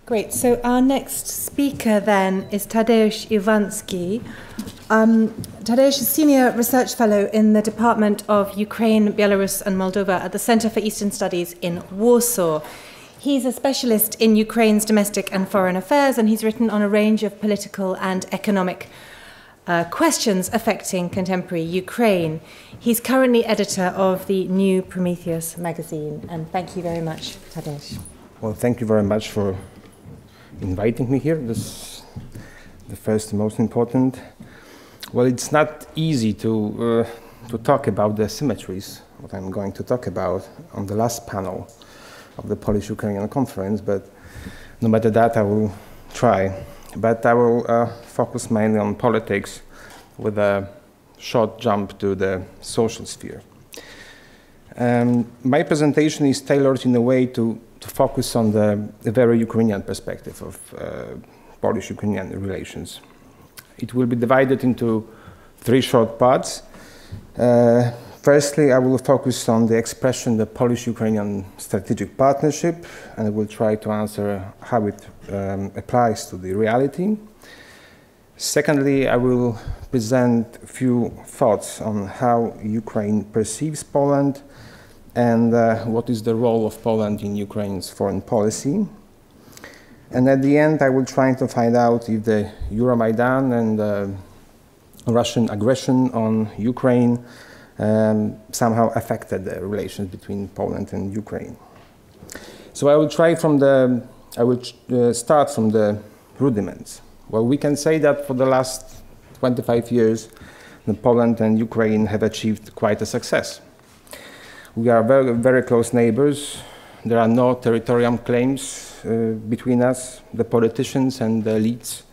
Great. So our next speaker then is Tadeusz Iwanski. Tadeusz is Senior Research Fellow in the Department of Ukraine, Belarus and Moldova at the Center for Eastern Studies in Warsaw. He's a specialist in Ukraine's domestic and foreign affairs, and he's written on a range of political and economic questions affecting contemporary Ukraine. He's currently editor of the New Prometheus magazine. And thank you very much, Tadeusz. Well, thank you very much for inviting me here. This is the first and most important. Well, it's not easy to talk about the symmetries, what I'm going to talk about on the last panel of the Polish-Ukrainian conference, but no matter that, I will try. But I will focus mainly on politics with a short jump to the social sphere. My presentation is tailored in a way to focus on the very Ukrainian perspective of Polish-Ukrainian relations. It will be divided into three short parts. Firstly, I will focus on the expression, the Polish-Ukrainian strategic partnership, and I will try to answer how it applies to the reality. Secondly, I will present a few thoughts on how Ukraine perceives Poland and what is the role of Poland in Ukraine's foreign policy. And at the end, I will try to find out if the Euromaidan and Russian aggression on Ukraine somehow affected the relations between Poland and Ukraine. So I will start from the rudiments. Well, we can say that for the last 25 years, Poland and Ukraine have achieved quite a success. We are very, very close neighbors. There are no territorial claims between us. The politicians and the elites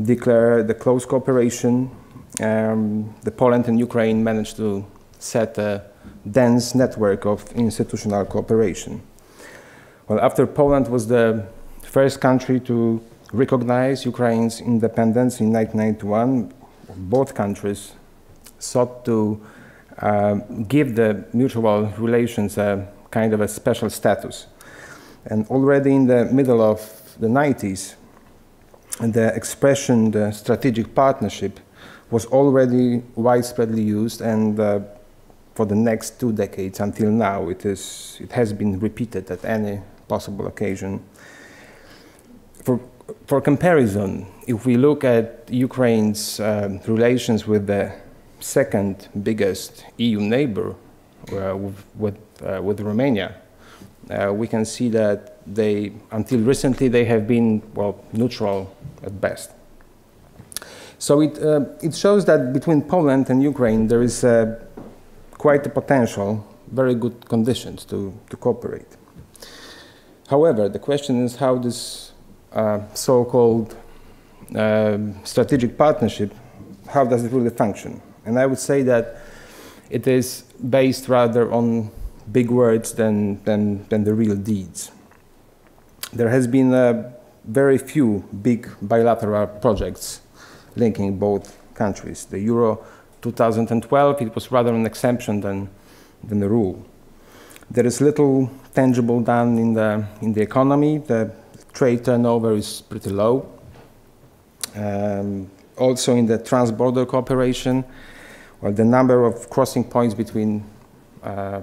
declare the close cooperation. The Poland and Ukraine managed to set a dense network of institutional cooperation. Well, after Poland was the first country to recognize Ukraine's independence in 1991, both countries sought to give the mutual relations a kind of a special status. And already in the middle of the 90s, the expression, the strategic partnership, was already widespreadly used, and for the next 2 decades until now, it has been repeated at any possible occasion. For comparison, if we look at Ukraine's relations with the second biggest EU neighbor, with Romania, we can see that until recently, they have been, well, neutral at best. So it shows that between Poland and Ukraine, there is quite a potential, very good conditions to cooperate. However, the question is how this so-called strategic partnership, how does it really function? And I would say that it is based rather on big words than the real deeds. There has been very few big bilateral projects linking both countries. The Euro 2012, it was rather an exception than the rule. There is little tangible done in the economy. The trade turnover is pretty low. Also in the trans-border cooperation, well, the number of crossing points between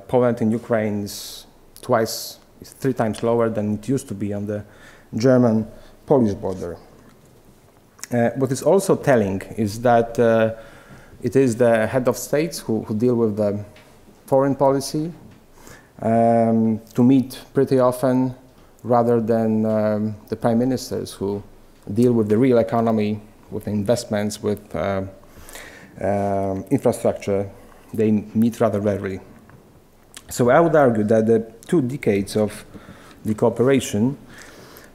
Poland and Ukraine is 3 times lower than it used to be on the German-Polish border. What is also telling is that it is the head of states who deal with the foreign policy to meet pretty often, rather than the prime ministers who deal with the real economy, with investments, with infrastructure. They meet rather rarely. So I would argue that the 2 decades of the cooperation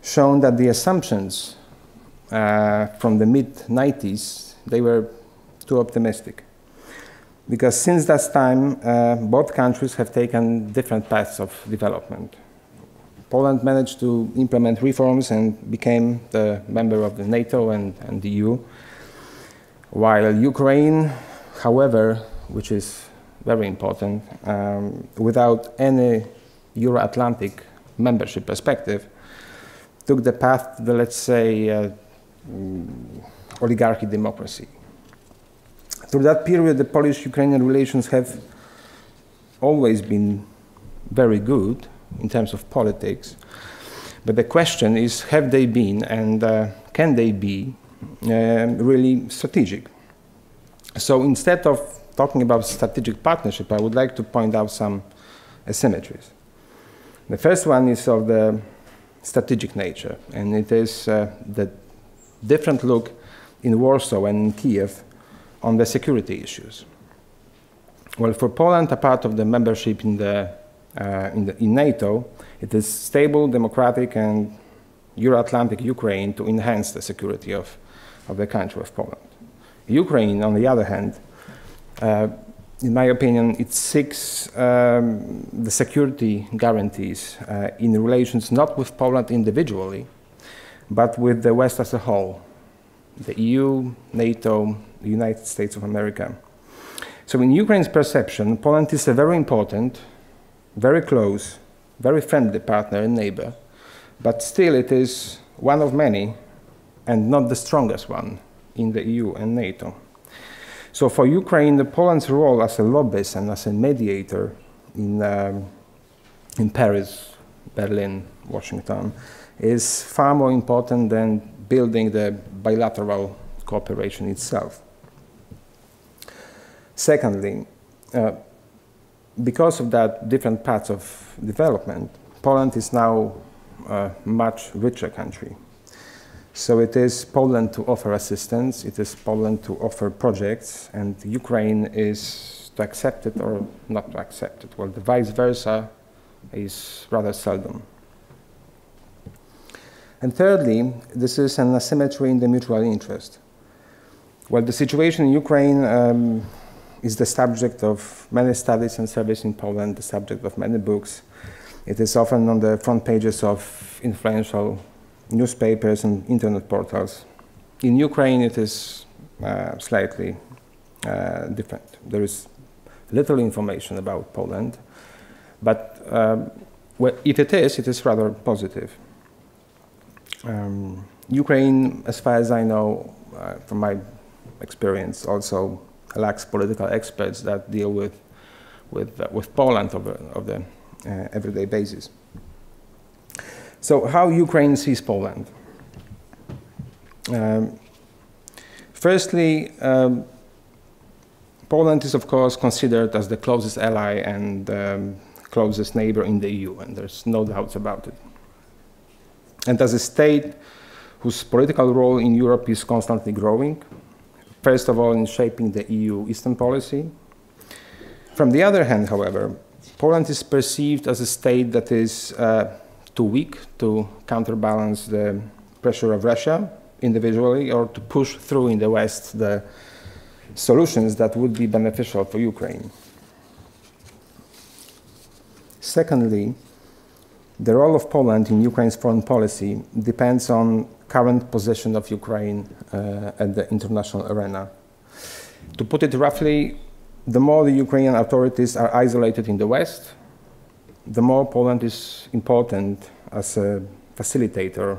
shown that the assumptions from the mid-90s, they were too optimistic. Because since that time, both countries have taken different paths of development. Poland managed to implement reforms and became the member of the NATO and the EU, while Ukraine, however, which is very important, without any Euro-Atlantic membership perspective, took the path, let's say, oligarchy democracy. Through that period, the Polish-Ukrainian relations have always been very good in terms of politics. But the question is, have they been and can they be really strategic? So instead of talking about strategic partnership, I would like to point out some asymmetries. The first one is of the strategic nature, and it is the different look in Warsaw and in Kiev on the security issues. Well, for Poland, a part of the membership in NATO, it is stable, democratic, and Euro-Atlantic Ukraine to enhance the security of the country of Poland. Ukraine, on the other hand, in my opinion, it seeks the security guarantees in relations not with Poland individually, but with the West as a whole, the EU, NATO, the United States of America. So in Ukraine's perception, Poland is a very important, very close, very friendly partner and neighbor, but still it is one of many and not the strongest one in the EU and NATO. So for Ukraine, Poland's role as a lobbyist and as a mediator in Paris, Berlin, Washington is far more important than building the bilateral cooperation itself. Secondly, because of that different paths of development, Poland is now a much richer country. So it is Poland to offer assistance, it is Poland to offer projects, and Ukraine is to accept it or not to accept it. Well, the vice versa is rather seldom. And thirdly, this is an asymmetry in the mutual interest. Well, the situation in Ukraine is the subject of many studies and surveys in Poland, the subject of many books. It is often on the front pages of influential newspapers and internet portals. In Ukraine, it is slightly different. There is little information about Poland, but well, if it is rather positive. Ukraine, as far as I know, from my experience, also lacks political experts that deal with Poland of the everyday basis. So how Ukraine sees Poland? Firstly, Poland is of course considered as the closest ally and closest neighbor in the EU, and there's no doubts about it. And as a state whose political role in Europe is constantly growing, first of all in shaping the EU Eastern policy. From the other hand, however, Poland is perceived as a state that is too weak to counterbalance the pressure of Russia individually or to push through in the West the solutions that would be beneficial for Ukraine. Secondly, the role of Poland in Ukraine's foreign policy depends on current position of Ukraine at the international arena. To put it roughly, the more the Ukrainian authorities are isolated in the West, the more Poland is important as a facilitator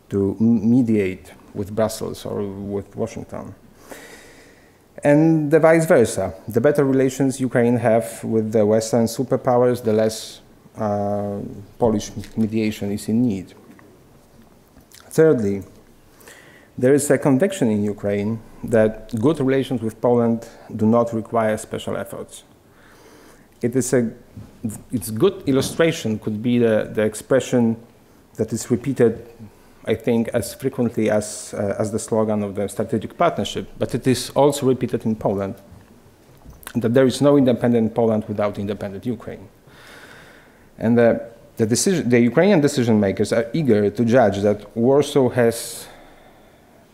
to mediate with Brussels or with Washington. And the vice versa. The better relations Ukraine have with the Western superpowers, the less Polish mediation is in need. Thirdly, there is a conviction in Ukraine that good relations with Poland do not require special efforts. Its good illustration could be the expression that is repeated, I think, as frequently as the slogan of the strategic partnership, but it is also repeated in Poland, that there is no independent Poland without independent Ukraine. And the Ukrainian decision makers are eager to judge that Warsaw has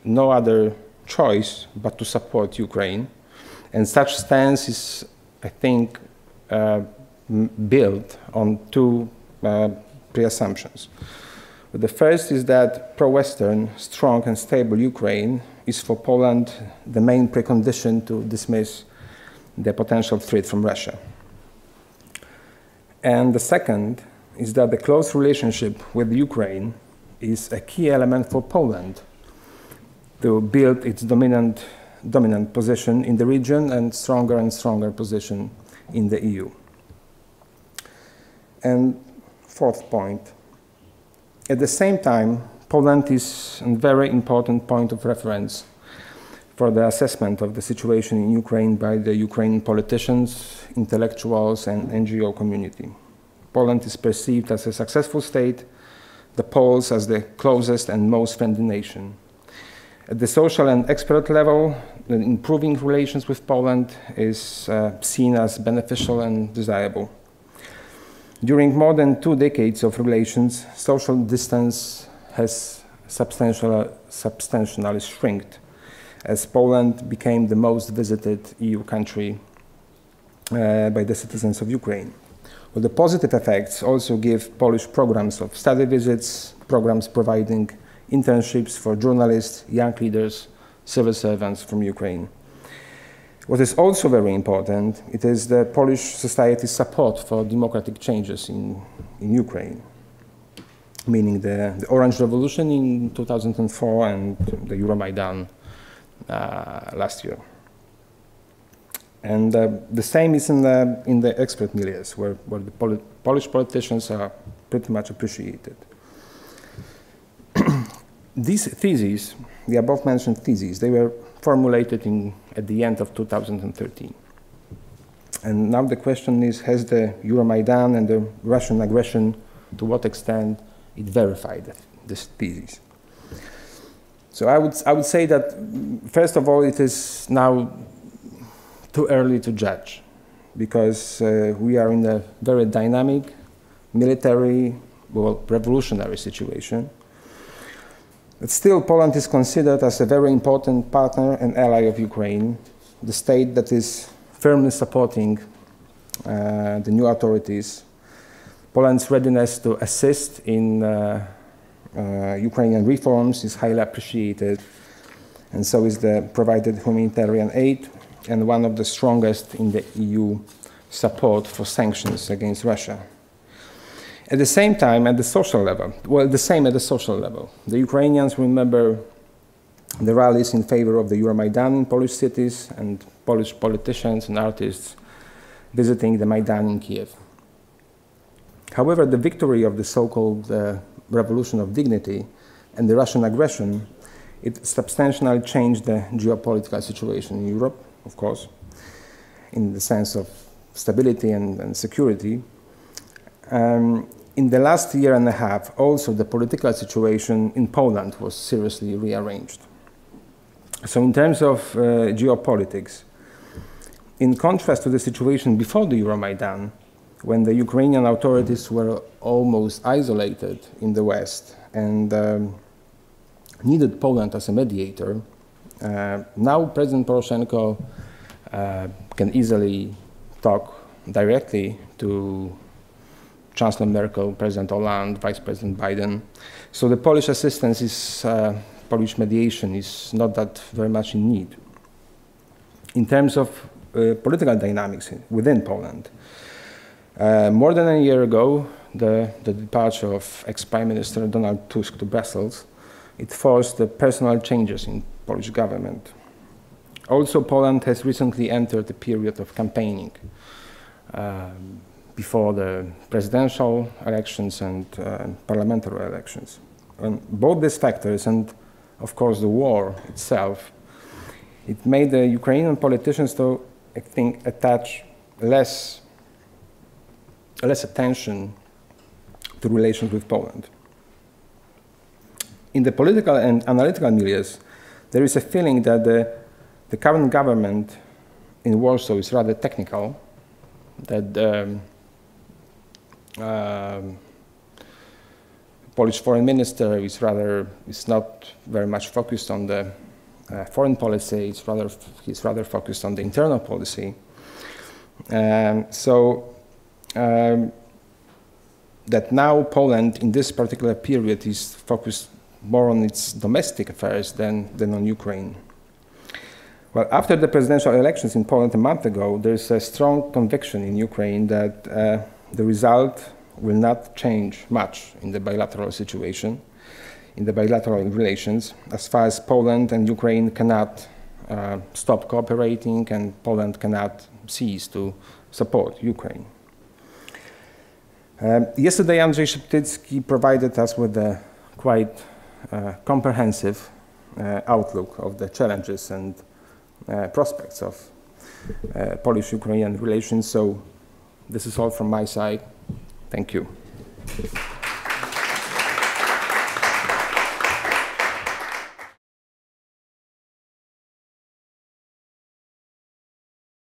no other choice but to support Ukraine. And such stance is, I think, built on two pre-assumptions. The first is that pro-Western, strong and stable Ukraine is for Poland the main precondition to dismiss the potential threat from Russia. And the second is that the close relationship with Ukraine is a key element for Poland to build its dominant position in the region and stronger position in the EU. And fourth point, at the same time, Poland is a very important point of reference for the assessment of the situation in Ukraine by the Ukrainian politicians, intellectuals, and NGO community. Poland is perceived as a successful state, the Poles as the closest and most friendly nation. At the social and expert level, improving relations with Poland is seen as beneficial and desirable. During more than 2 decades of relations, social distance has substantially shrinked as Poland became the most visited EU country by the citizens of Ukraine. Well, the positive effects also give Polish programs of study visits, programs providing internships for journalists, young leaders, civil servants from Ukraine. What is also very important, it is the Polish society's support for democratic changes in Ukraine, meaning the Orange Revolution in 2004 and the Euromaidan last year. And the same is in the expert milieus, where the Polish politicians are pretty much appreciated. These theses, the above-mentioned theses, they were formulated at the end of 2013. And now the question is, has the Euromaidan and the Russian aggression, to what extent it verified this thesis? So I would say that, first of all, it is now too early to judge, because we are in a very dynamic, military, well, revolutionary situation. But still, Poland is considered as a very important partner and ally of Ukraine, the state that is firmly supporting the new authorities. Poland's readiness to assist in Ukrainian reforms is highly appreciated, and so is the provided humanitarian aid, and one of the strongest in the EU support for sanctions against Russia. At the same time, at the social level, well, the same at the social level. The Ukrainians remember the rallies in favor of the Euromaidan in Polish cities and Polish politicians and artists visiting the Maidan in Kiev. However, the victory of the so-called Revolution of Dignity and the Russian aggression, it substantially changed the geopolitical situation in Europe, of course, in the sense of stability and security. In the last year and a half, also the political situation in Poland was seriously rearranged. So in terms of geopolitics, in contrast to the situation before the Euromaidan, when the Ukrainian authorities were almost isolated in the West and needed Poland as a mediator, now President Poroshenko can easily talk directly to Chancellor Merkel, President Hollande, Vice President Biden. So the Polish assistance is, Polish mediation is not that very much in need. In terms of political dynamics within Poland, more than a year ago, the departure of ex-Prime Minister Donald Tusk to Brussels, it forced the personal changes in Polish government. Also, Poland has recently entered a period of campaigning before the presidential elections and parliamentary elections. And both these factors and, of course, the war itself, it made the Ukrainian politicians, though, I think, attach less attention to relations with Poland. In the political and analytical milieus, there is a feeling that the current government in Warsaw is rather technical, that the Polish foreign minister is not very much focused on the foreign policy. He's rather focused on the internal policy. That now Poland, in this particular period, is focused more on its domestic affairs than on Ukraine. Well, after the presidential elections in Poland a month ago, there's a strong conviction in Ukraine that the result will not change much in the bilateral situation. in the bilateral relations, as far as Poland and Ukraine cannot stop cooperating and Poland cannot cease to support Ukraine. Yesterday, Andrzej Szeptycki provided us with a quite comprehensive outlook of the challenges and prospects of Polish-Ukrainian relations. So this is all from my side. Thank you.